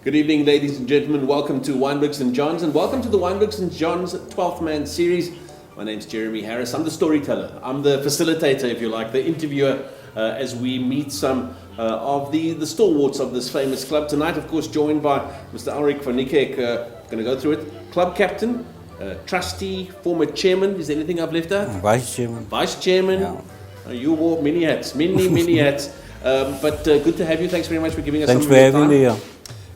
Good evening, ladies and gentlemen. Welcome to Wynberg St Johns and welcome to the Wynberg St Johns 12th Man series. My name's Jeremy Harris. I'm the storyteller. I'm the facilitator, if you like, the interviewer as we meet some of the stalwarts of this famous club. Tonight, of course, joined by Mr. Alrick from Niekerk. Going to go through it. Club captain, trustee, former chairman. Is there anything I've left out? Vice chairman. Vice chairman. Yeah. You wore many hats, many hats. But good to have you. Thanks very much for giving us Thanks some for of your having time. me here.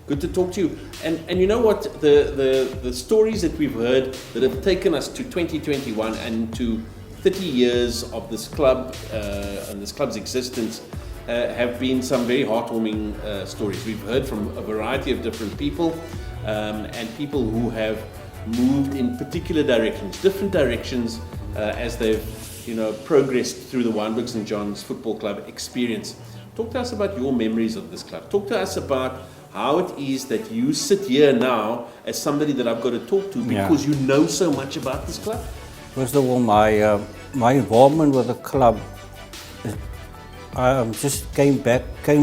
Good to talk to you. And you know what? The stories that we've heard that have taken us to 2021 and to 30 years of this club and this club's existence have been some very heartwarming stories. We've heard from a variety of different people and people who have moved in particular directions, different directions as they've progressed through the Wynberg St Johns Football Club experience. Talk to us about your memories of this club. Talk to us about how it is that you sit here now as somebody that I've got to talk to because you know so much about this club. First of all, my involvement with the club, I just came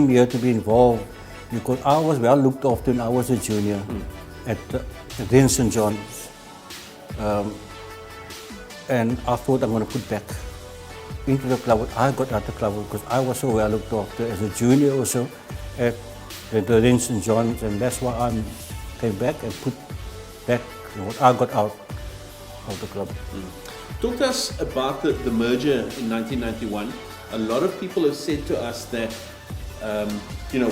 here to be involved because I was well looked after when I was a junior at then St Johns. And I thought I'm going to put back into the club what I got out of the club because I was so well looked after as a junior also at the St Johns, and that's why I came back and put back what I got out of the club. Talk to us about the merger in 1991. A lot of people have said to us that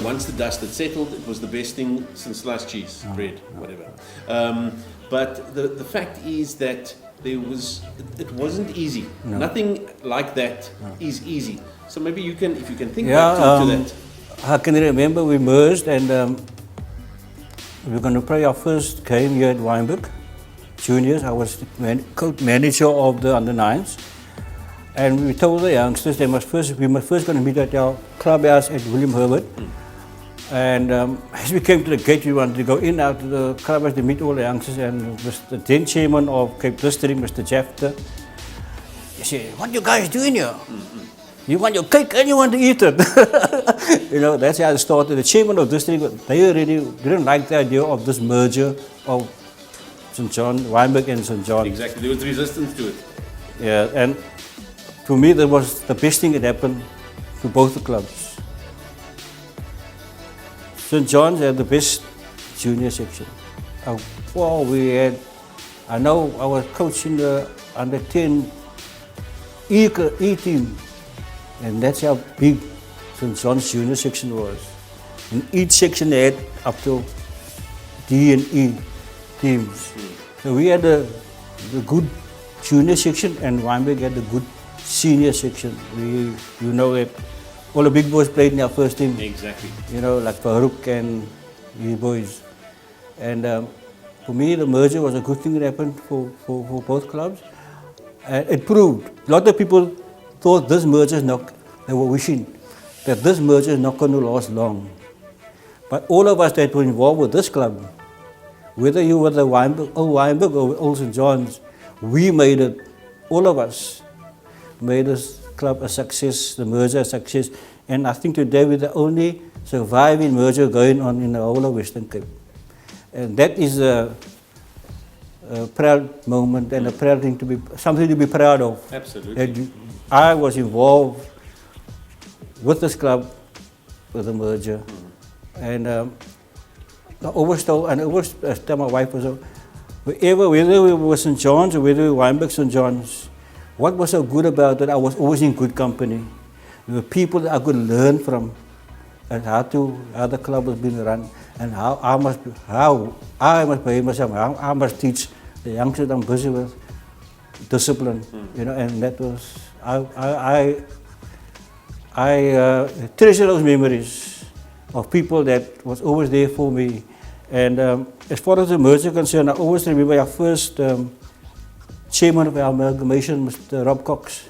once the dust had settled, it was the best thing since sliced cheese, bread, whatever. But the fact is that it wasn't easy. No. Nothing like that is easy. So maybe if you can think back to that. I can remember we merged and we were going to play our first game here at Wynberg Juniors. I was manager of the under-9s. And we told the youngsters we must first going to meet at our clubhouse at William Herbert. And as we came to the gate, we wanted to go in out to the clubhouse to meet all the youngsters. And the then chairman of Cape District, Mr. Jafter, he said, "What you guys doing here? You want your cake and you want to eat it." That's how it started. The chairman of district, they really didn't like the idea of this merger of St John, Wynberg and St John. Exactly, there was resistance to it. Yeah, and to me that was the best thing that happened to both the clubs. St John's had the best junior section. I know I was coaching the under 10 E team. And that's how big St John's junior section was. And each section had up to D and E teams. So we had the good junior section and Wynberg had the good senior section. That all the big boys played in our first team. Exactly. Like Alrick and these boys. And for me, the merger was a good thing that happened for both clubs. It proved, a lot of people thought this merger they were wishing that this merger is not going to last long. But all of us that were involved with this club, whether you were the Wynberg or Old St Johns, we made it, all of us made this club a success, the merger a success. And I think today we're the only surviving merger going on in the whole of Western Cape. And that is a proud moment and a proud thing something to be proud of. Absolutely. I was involved with this club, with the merger. And I always tell my wife, whether we were St John's or whether we were Wynberg St John's, what was so good about it, I was always in good company. There were people that I could learn from and how the club was being run and how I must behave myself, how I must teach the youngsters I'm busy with discipline, and that was, I treasure those memories of people that was always there for me. And as far as the merger concerned, I always remember our first chairman of our amalgamation, Mr. Rob Cox.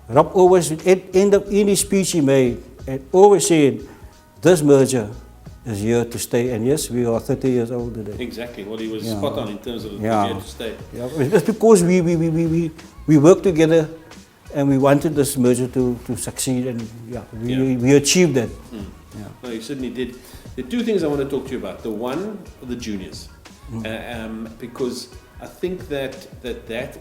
Rob always, at the end of any speech he made, and always said, this merger is here to stay. And yes, we are 30 years old today. Exactly. Well, he was spot on in terms of it was here to stay. Yeah, it's because we worked together and we wanted this merger to succeed, and we achieved that. No, you certainly did. There are two things I want to talk to you about. The one, the juniors, because I think that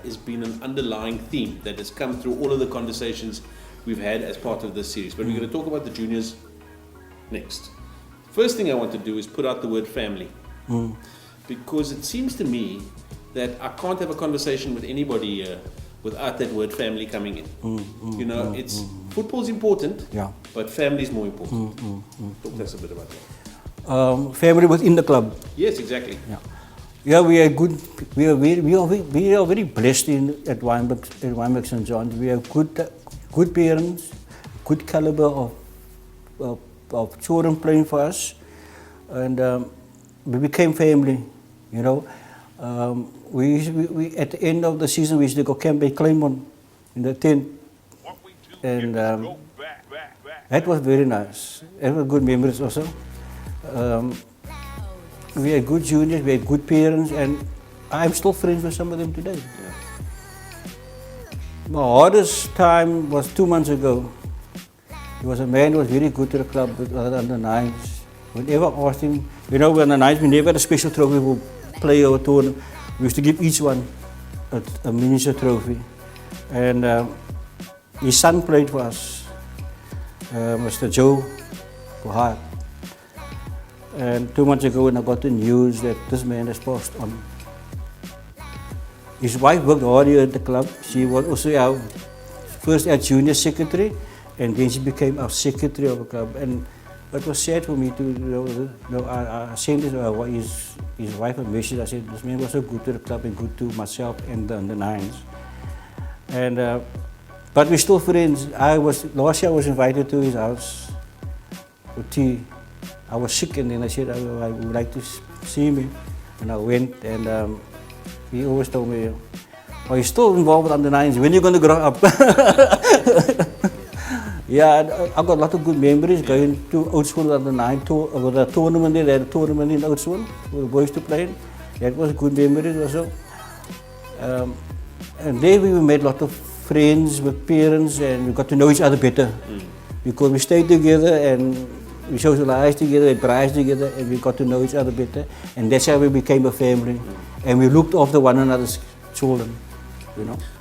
has been an underlying theme that has come through all of the conversations we've had as part of this series. But we're going to talk about the juniors next. First thing I want to do is put out the word family, because it seems to me that I can't have a conversation with anybody without that word family coming in. It's football's important, but family is more important. Talk to us a bit about that. Family within the club. Yes, exactly. Yeah, we are good. We are very blessed at Wynberg St Johns. We have good parents, good caliber of children playing for us, and we became family. We at the end of the season we used to go camp at Claymont in the tent, and that was very nice. It was good memories also. We had good juniors, we had good parents, and I'm still friends with some of them today. My hardest time was 2 months ago. There was a man who was very good to the club with under nines. Whenever I asked him, when the nines, we never had a special trophy for player or tournament. We used to give each one a miniature trophy. And his son played for us, Mr. Joe Kohart. And 2 months ago when I got the news that this man has passed on. His wife worked hard here at the club. She was also our junior secretary, and then she became our secretary of the club. And it was sad for me to, I sent his wife a message. I said, this man was so good to the club and good to myself and the nines. And but we're still friends. Last year I was invited to his house for tea. I was sick, and then I said I would like to see me, and I went, and he always told me, "Oh, you're still involved with under nines. When are you going to grow up?" Yeah, I got a lot of good memories going to Oudtshoorn under nine with a tournament there. They had a tournament in Oudtshoorn for the boys to play. That was good memories also. And there we made a lot of friends with parents, and we got to know each other better because we stayed together and we socialized together, we prayed together, and we got to know each other better. And that's how we became a family. And we looked after one another's children,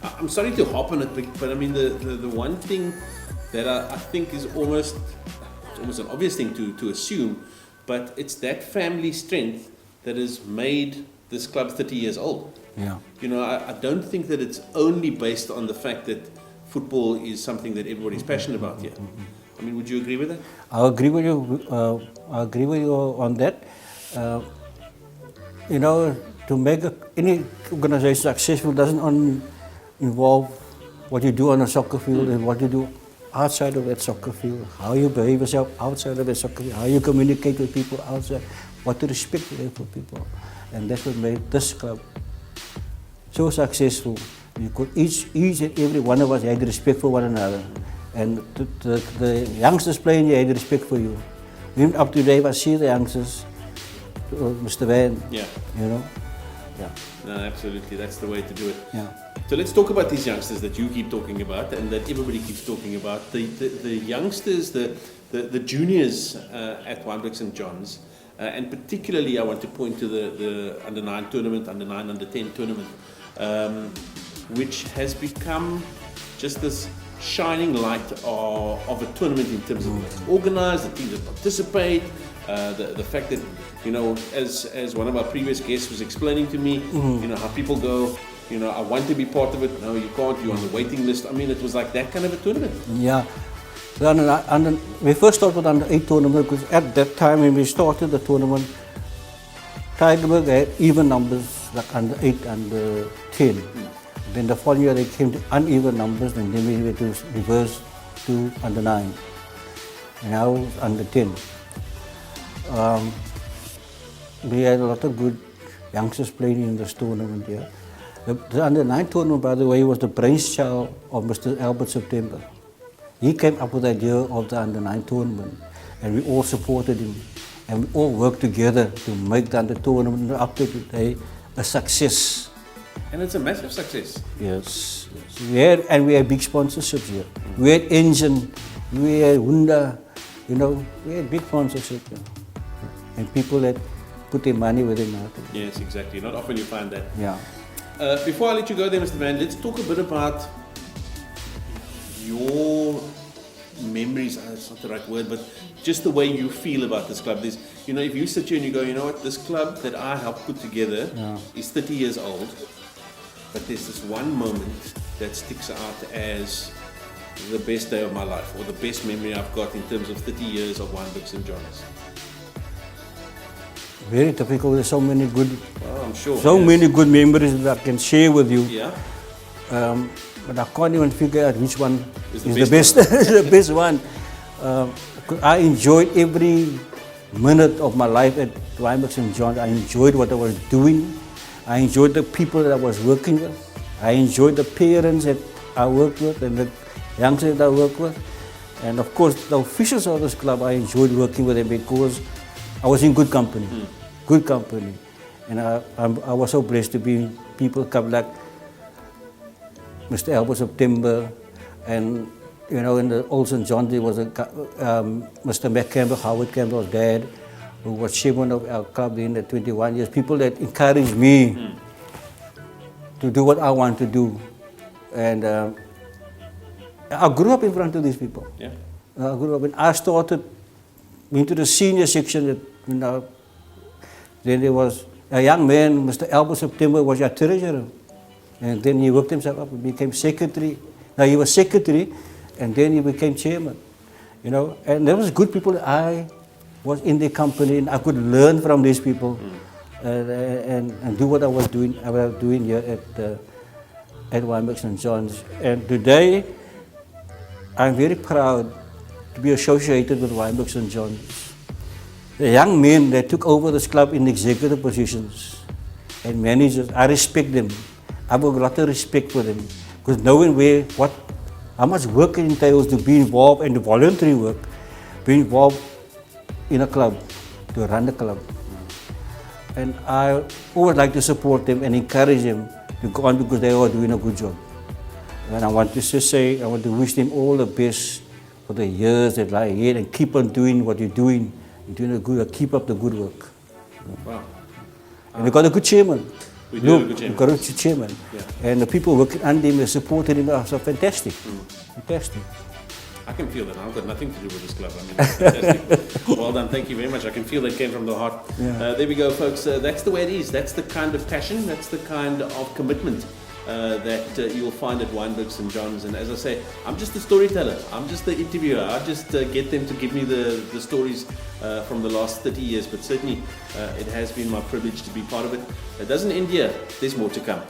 I'm sorry to hop on it, but I mean the one thing that I think is almost an obvious thing to assume, but it's that family strength that has made this club 30 years old. Yeah. I don't think that it's only based on the fact that football is something that everybody's passionate about here. I mean, would you agree with that? I agree with you. I agree with you on that. To make any organization successful doesn't only involve what you do on a soccer field and what you do outside of that soccer field, how you behave yourself outside of that soccer field, how you communicate with people outside, what respect you have for people. And that's what made this club so successful. Because each and every one of us had respect for one another. And the youngsters playing here had respect for you. Even up to today, I see the youngsters, Mr. Van, Yeah. Yeah. No, absolutely. That's the way to do it. Yeah. So let's talk about these youngsters that you keep talking about and that everybody keeps talking about. The youngsters, the juniors at Wynberg St Johns, and particularly I want to point to the under-9 tournament, under-9, under-10 tournament, which has become just this shining light of a tournament in terms of it's organized, the teams that participate, the fact that, as one of our previous guests was explaining to me, how people go, I want to be part of it. No, you can't. You're on the waiting list. I mean, it was like that kind of a tournament. Yeah. We first started with under-8 tournament because at that time when we started the tournament, Tygerberg had even numbers like under-8, under-10. Then the following year they came to uneven numbers, and then we went to reverse to under-9. Now under-10. We had a lot of good youngsters playing in this tournament here. The under-9 tournament, by the way, was the brainchild of Mr. Albert September. He came up with the idea of the under-9 tournament, and we all supported him. And we all worked together to make the under tournament up to today a success. And it's a massive success. Yes. We had big sponsorships here. We had Engine, we had Honda, we had big sponsorships here. and people that put their money where their mouth is. Yes, exactly. Not often you find that. Yeah. Before I let you go there, Mr. Van, let's talk a bit about your memories. It's not the right word, but just the way you feel about this club. There's, you know, if you sit here and you go, you know what, this club that I helped put together is 30 years old, but there's this one moment that sticks out as the best day of my life, or the best memory I've got in terms of 30 years of Wynberg St Johns. Very difficult. There's so many good, I'm sure. many good memories that I can share with you. Yeah. But I can't even figure out which one Is is the the best. The best one. I enjoyed every minute of my life at Wynberg St Johns. I enjoyed what I was doing. I enjoyed the people that I was working with. I enjoyed the parents that I worked with and the youngsters that I worked with. And of course, the officials of this club, I enjoyed working with them because I was in good company. Good company. And I was so blessed to be in people come like Mr. Albert September, and you know, in the old St. John there was a Mr. Mac Campbell, Howard Campbell's dad, who was chairman of our club in the 21 years. People that encouraged me to do what I want to do, and I grew up in front of these people. Yeah. I grew up, and I started into the senior section. That, you know, then there was a young man, Mr. Albert September, was our treasurer. And then he worked himself up and became secretary. Now he was secretary, and then he became chairman. You know, and there was good people. I was in their company, and I could learn from these people, and do what I was doing. Here at Wynberg St Johns. And today, I'm very proud to be associated with Wynberg St Johns. The young men that took over this club in executive positions and managers, I respect them. I have a lot of respect for them, because knowing how much work it entails to be involved in the voluntary work, be involved in a club, to run the club. And I always like to support them and encourage them to go on, because they are doing a good job. And I want to just say, I want to wish them all the best for the years that lie ahead, and keep on doing what you're doing. You're doing a good, keep up the good work. Wow. And they got a good chairman. We do have a good chairman. We've got a good chairman. Yeah. And the people working under him, supporting him, are so fantastic. Fantastic. I can feel that. I've got nothing to do with this club. I mean, it's fantastic. Well done. Thank you very much. I can feel that came from the heart. Yeah. There we go, folks. That's the way it is. That's the kind of passion. That's the kind of commitment that you'll find at Wynberg St Johns. And as I say, I'm just the storyteller. I'm just the interviewer. I just get them to give me the stories from the last 30 years. But certainly, it has been my privilege to be part of it. It doesn't end here. There's more to come.